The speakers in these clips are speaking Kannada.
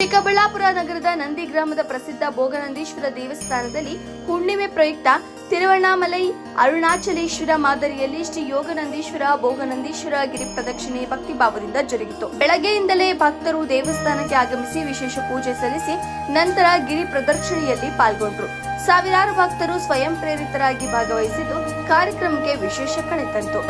ಚಿಕ್ಕಬಳ್ಳಾಪುರ ನಗರದ ನಂದಿ ಗ್ರಾಮದ ಪ್ರಸಿದ್ಧ ಭೋಗನಂದೀಶ್ವರ ದೇವಸ್ಥಾನದಲ್ಲಿ ಹುಣ್ಣಿಮೆ ಪ್ರಯುಕ್ತ ತಿರುವಣ್ಣಾಮಲೈ ಅರುಣಾಚಲೇಶ್ವರ ಮಾದರಿಯಲ್ಲಿ ಶ್ರೀ ಯೋಗನಂದೀಶ್ವರ ಭೋಗನಂದೀಶ್ವರ ಗಿರಿ ಪ್ರದಕ್ಷಿಣೆ ಭಕ್ತಿಭಾವದಿಂದ ಜರುಗಿತು. ಬೆಳಗ್ಗೆಯಿಂದಲೇ ಭಕ್ತರು ದೇವಸ್ಥಾನಕ್ಕೆ ಆಗಮಿಸಿ ವಿಶೇಷ ಪೂಜೆ ಸಲ್ಲಿಸಿ ನಂತರ ಗಿರಿ ಪ್ರದಕ್ಷಿಣೆಯಲ್ಲಿ ಪಾಲ್ಗೊಂಡರು. ಸಾವಿರಾರು ಭಕ್ತರು ಸ್ವಯಂ ಪ್ರೇರಿತರಾಗಿ ಭಾಗವಹಿಸಿದ್ದು ಕಾರ್ಯಕ್ರಮಕ್ಕೆ ವಿಶೇಷ ಕಳೆ ತಂತು.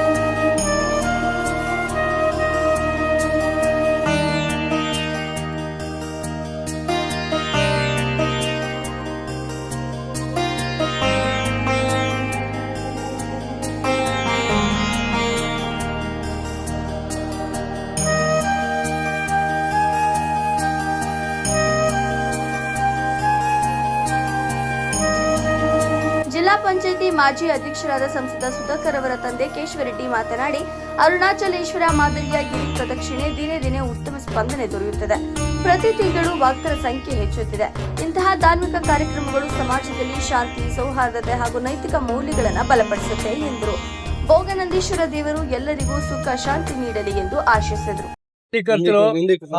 ಜಿಲ್ಲಾ ಪಂಚಾಯಿತಿ ಮಾಜಿ ಅಧ್ಯಕ್ಷರಾದ ಸಂಸದ ಸುಧಾಕರ್ ಅವರ ತಂದೆ ಕೇಶವರೆಡ್ಡಿ ಮಾತನಾಡಿ, ಅರುಣಾಚಲೇಶ್ವರ ಮಾದರಿಯ ಗಿರಿ ಪ್ರದಕ್ಷಿಣೆ ದಿನೇ ದಿನೇ ಉತ್ತಮ ಸ್ಪಂದನೆ ದೊರೆಯುತ್ತದೆ. ಪ್ರತಿ ತಿಂಗಳು ಭಕ್ತರ ಸಂಖ್ಯೆ ಹೆಚ್ಚುತ್ತಿದೆ. ಇಂತಹ ಧಾರ್ಮಿಕ ಕಾರ್ಯಕ್ರಮಗಳು ಸಮಾಜದಲ್ಲಿ ಶಾಂತಿ, ಸೌಹಾರ್ದತೆ ಹಾಗೂ ನೈತಿಕ ಮೌಲ್ಯಗಳನ್ನು ಬಲಪಡಿಸುತ್ತೆ ಎಂದರು. ಭೋಗನಂದೀಶ್ವರ ದೇವರು ಎಲ್ಲರಿಗೂ ಸುಖ ಶಾಂತಿ ನೀಡಲಿ ಎಂದು ಆಶಿಸಿದರು.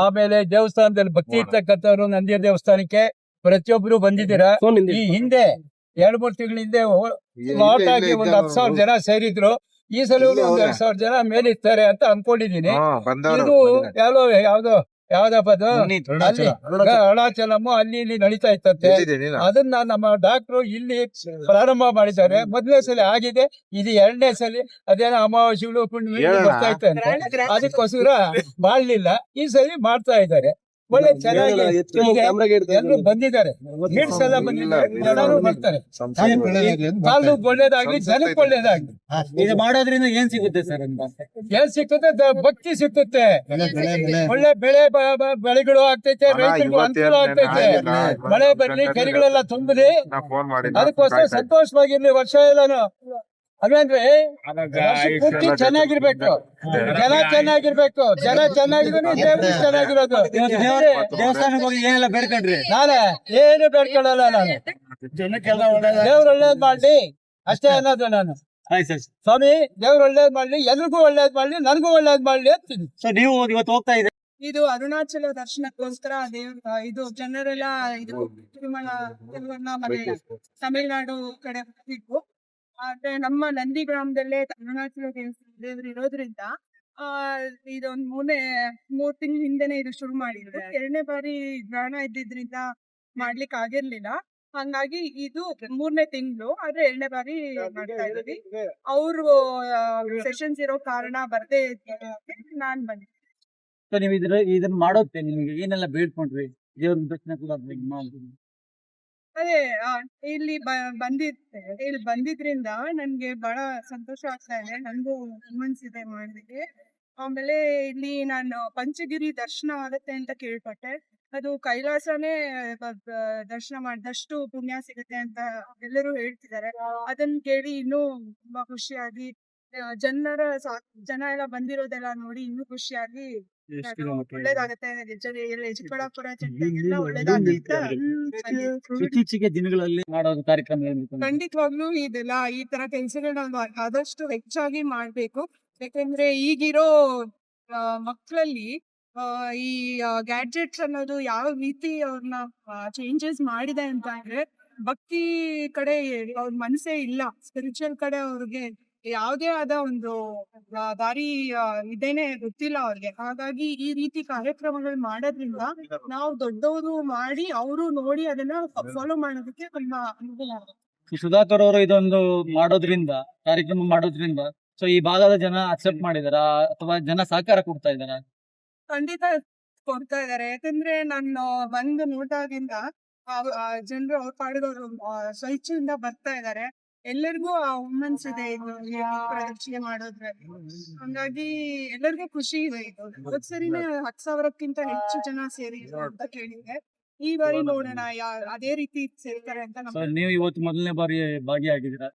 ಆಮೇಲೆ ದೇವಸ್ಥಾನದಲ್ಲಿ ಭಕ್ತಿ ಇರ್ತಕ್ಕಂಥವ್ರು ನಂದಿಯ ದೇವಸ್ಥಾನಕ್ಕೆ ಪ್ರತಿಯೊಬ್ಬರು ಬಂದಿದ್ದೀರಾ. ಈ ಹಿಂದೆ 2-3 ತಿಂಗಳ ಹಿಂದೆ ಲಾಟ್ ಆಗಿ ಒಂದು 10,000 ಜನ ಸೇರಿದ್ರು. ಈ ಸಲ ಒಂದು 2,000 ಜನ ಮೇಲಿರ್ತಾರೆ ಅಂತ ಅನ್ಕೊಂಡಿದೀನಿ. ಇದು ಯಾವ್ದಪ್ಪ ಅಲ್ಲಿ ಅರುಣಾಚಲಂ ಅಲ್ಲಿ ಇಲ್ಲಿ ನಡೀತಾ ಇತ್ತಂತೆ. ಅದನ್ನ ನಮ್ಮ ಡಾಕ್ಟ್ರು ಇಲ್ಲಿ ಪ್ರಾರಂಭ ಮಾಡಿದ್ದಾರೆ. ಮೊದಲನೇ ಸಲ ಆಗಿದೆ, ಇದು 2ನೇ ಸಲ. ಅದೇನೋ ಅಮಾವಾಸ್ಯೆಗಳು ಪುಣ್ಯ ಬರ್ತಾ ಇತ್ತಂತೆ, ಅದಕ್ಕೋಸ್ಕರ ಮಾಡ್ಲಿಲ್ಲ. ಈ ಸಲ ಮಾಡ್ತಾ ಇದ್ದಾರೆ. ಒಳ್ಳೆ ಚೆನ್ನಾಗಿ ಎಲ್ಲರೂ ಬಂದಿದ್ದಾರೆ. ಗಿಡ್ಸ್ ಎಲ್ಲ ಬಂದಿದ್ದಾರೆ, ಜನರು ಬರ್ತಾರೆ. ತಾಲೂಕು ಒಳ್ಳೇದಾಗ್ಲಿ, ಜನಕ್ಕೆ ಒಳ್ಳೇದಾಗ್ಲಿ. ಇದು ಮಾಡೋದ್ರಿಂದ ಏನ್ ಸಿಗುತ್ತೆ ಸರ್? ಏನ್ ಸಿಕ್ಕುತ್ತೆ? ಭಕ್ತಿ ಸಿಕ್ಕುತ್ತೆ. ಒಳ್ಳೆ ಬೆಳೆಗಳು ಆಗ್ತೈತೆ, ರೈತರಿಗೂ ಅನುಕೂಲ ಆಗ್ತೈತೆ. ಮಳೆ ಬರ್ಲಿ, ಕೆರೆಗಳೆಲ್ಲ ತುಂಬಲಿ, ಅದಕ್ಕೋಸ್ಕರ ಸಂತೋಷವಾಗಿರ್ಲಿ ವರ್ಷ ಎಲ್ಲಾನು. ಅದೇನ್ರಿ ಪೂರ್ತಿ ಚೆನ್ನಾಗಿರ್ಬೇಕು, ಜನ ಚೆನ್ನಾಗಿರ್ಬೇಕು. ಜನ ಚೆನ್ನಾಗಿದ್ರು ದೇವ್ರು ಚೆನ್ನಾಗಿರೋದು. ದೇವಸ್ಥಾನಕ್ಕೆ ಹೋಗಿ ಏನೆಲ್ಲ ಬೇಡ್ಕೊಂಡ್ರಿ? ನಾನೇ ಏನು ಬೇಡ್ಕೊಳ್ಳಲ್ಲ. ನಾನು ದೇವ್ರು ಒಳ್ಳೇದ್ ಮಾಡ್ಲಿ ಅಷ್ಟೇ ಅನ್ನೋದು. ನಾನು ಸ್ವಾಮಿ ದೇವ್ರು ಒಳ್ಳೇದ್ ಮಾಡ್ಲಿ, ಎಲ್ರಿಗೂ ಒಳ್ಳೇದ್ ಮಾಡ್ಲಿ, ನನಗೂ ಒಳ್ಳೇದ್ ಮಾಡ್ಲಿ ಅಂತೀನಿ. ಸೊ ನೀವು ಇವತ್ತು ಹೋಗ್ತಾ ಇದ್ದೀರಿ? ಇದು ಅರುಣಾಚಲ ದರ್ಶನಕ್ಕೋಸ್ಕರ ಇದು ಜನರೆಲ್ಲ ಇದು ತಿರುವಣ್ಣಾಮಲೈ ತಮಿಳುನಾಡು ಕಡೆ ಹೋಗ್ತಿದ್ವು. ಆದ್ರೆ ನಮ್ಮ ನಂದಿ ಗ್ರಾಮದಲ್ಲೇ ಅರುಣಾಚಲ ದೇವರು ಇರೋದ್ರಿಂದ ಇದೊಂದ್ 3 ತಿಂಗಳ ಹಿಂದೆನೆ ಇದು ಶುರು ಮಾಡಿದ್ರು. 2ನೇ ಬಾರಿ ಗ್ರಹಣ ಇದ್ದಿದ್ರಿಂದ ಮಾಡ್ಲಿಕ್ಕೆ ಆಗಿರ್ಲಿಲ್ಲ. ಹಂಗಾಗಿ ಇದು 3ನೇ ತಿಂಗಳು, ಆದ್ರೆ 2ನೇ ಬಾರಿ ಮಾಡ್ತಾ ಇದ್ವಿ. ಅವ್ರು ಸೆಷನ್ಸ್ ಇರೋ ಕಾರಣ ಬರ್ದೇ ನಾನ್ ಬಂದೆ. ನೀವು ಇದನ್ನ ಮಾಡೋಕೆ ನಿಮ್ಗೆ ಏನೆಲ್ಲ ಬೇಡ್ಕೊಂಡ್ರಿ? ದೇವ್ರ ದರ್ಶನ ಅದೇ ಇಲ್ಲಿ ಬಂದಿದ್ರಿಂದ ನನ್ಗೆ ಬಹಳ ಸಂತೋಷ ಆಗ್ತಾ ಇದೆ. ನನ್ಗೂ ಮನ್ಸಿದೆ ಮಾಡೋದಕ್ಕೆ. ಆಮೇಲೆ ಇಲ್ಲಿ ನಾನು ಪಂಚಗಿರಿ ದರ್ಶನ ಆಗತ್ತೆ ಅಂತ ಕೇಳ್ಪಟ್ಟೆ. ಅದು ಕೈಲಾಸನೇ ದರ್ಶನ ಮಾಡಿದಷ್ಟು ಪುಣ್ಯ ಸಿಗುತ್ತೆ ಅಂತ ಎಲ್ಲರೂ ಹೇಳ್ತಿದ್ದಾರೆ. ಅದನ್ನ ಕೇಳಿ ಇನ್ನೂ ತುಂಬಾ ಖುಷಿಯಾಗಿ, ಜನ ಎಲ್ಲ ಬಂದಿರೋದೆಲ್ಲ ನೋಡಿ ಇನ್ನೂ ಖುಷಿಯಾಗಿ ಒಳ್ಳೇದಾಗತ್ತೆ. ಚಿಕ್ಕಬಳ್ಳಾಪುರ ಜನತೆಗೆಲ್ಲ ಒಳ್ಳೇದಾಗ್ಲಿ ಅಂತ ಇತ್ತೀಚೆಗೆ ದಿನಗಳಲ್ಲಿ ಮಾಡೋದು ಕಾರ್ಯಕ್ರಮ ಖಂಡಿತವಾಗ್ಲೂ ಇದೆಲ್ಲ ಈ ತರ ಕೆಲ್ಸಗಳನ್ನ ಆದಷ್ಟು ಹೆಚ್ಚಾಗಿ ಮಾಡ್ಬೇಕು. ಯಾಕಂದ್ರೆ ಈಗಿರೋ ಮಕ್ಕಳಲ್ಲಿ ಈ ಗ್ಯಾಡ್ಜೆಟ್ಸ್ ಅನ್ನೋದು ಯಾವ ರೀತಿ ಅವ್ರನ್ನ ಚೇಂಜಸ್ ಮಾಡಿದೆ ಅಂತ ಅಂದ್ರೆ, ಭಕ್ತಿ ಕಡೆ ಅವ್ರ ಮನಸ್ಸೇ ಇಲ್ಲ. ಸ್ಪಿರಿಚುವಲ್ ಕಡೆ ಅವ್ರಿಗೆ ಯಾವುದೇ ಆದ ಒಂದು ದಾರಿ ಇದೇನೆ ಗೊತ್ತಿಲ್ಲ ಅವ್ರಿಗೆ. ಹಾಗಾಗಿ ಈ ರೀತಿ ಕಾರ್ಯಕ್ರಮಗಳು ಮಾಡೋದ್ರಿಂದ ನಾವು ದೊಡ್ಡವರು ಮಾಡಿ ಅವರು ನೋಡಿ ಅದನ್ನ ಫಾಲೋ ಮಾಡೋದಕ್ಕೆ ತುಂಬಾ ಅನುಕೂಲ ಆಗುತ್ತೆ. ಸುಧಾಕರ್ ಅವರು ಇದೊಂದು ಮಾಡೋದ್ರಿಂದ, ಕಾರ್ಯಕ್ರಮ ಮಾಡೋದ್ರಿಂದ ಸೊ ಈ ಭಾಗದ ಜನ ಅಕ್ಸೆಪ್ಟ್ ಮಾಡಿದಾರ ಅಥವಾ ಜನ ಸಹಕಾರ ಕೊಡ್ತಾ ಇದಾರ? ಖಂಡಿತ ಕೊಡ್ತಾ ಇದಾರೆ. ಯಾಕಂದ್ರೆ ನಾನು ಬಂದು ನೋಟಾಗಿಂದ ಜನರು ಅವ್ರ ಪಾಡಿದವರು ಸ್ವಇಚ್ಛೆಯಿಂದ ಬರ್ತಾ ಇದಾರೆ. ಎಲ್ಲರಿಗೂ ಆ ಹುಮ್ಮನ್ಸ್ ಇದೆ ಇದು ಪ್ರದಕ್ಷಿಣೆ ಮಾಡೋದ್ರಲ್ಲಿ. ಹಂಗಾಗಿ ಎಲ್ಲರಿಗೂ ಖುಷಿ ಇದೆ. ಇದು ಹೋದ್ ಸರಿನೇ 10,000ಕ್ಕಿಂತ ಹೆಚ್ಚು ಜನ ಸೇರಿ ಅಂತ ಕೇಳಿದೆ. ಈ ಬಾರಿ ನೋಡೋಣ ಅದೇ ರೀತಿ ಸೇರ್ತಾರೆ ಅಂತ. ನೀವು ಇವತ್ತು ಮೊದಲನೇ ಬಾರಿ ಭಾಗಿಯಾಗಿದ್ದೀರಾ?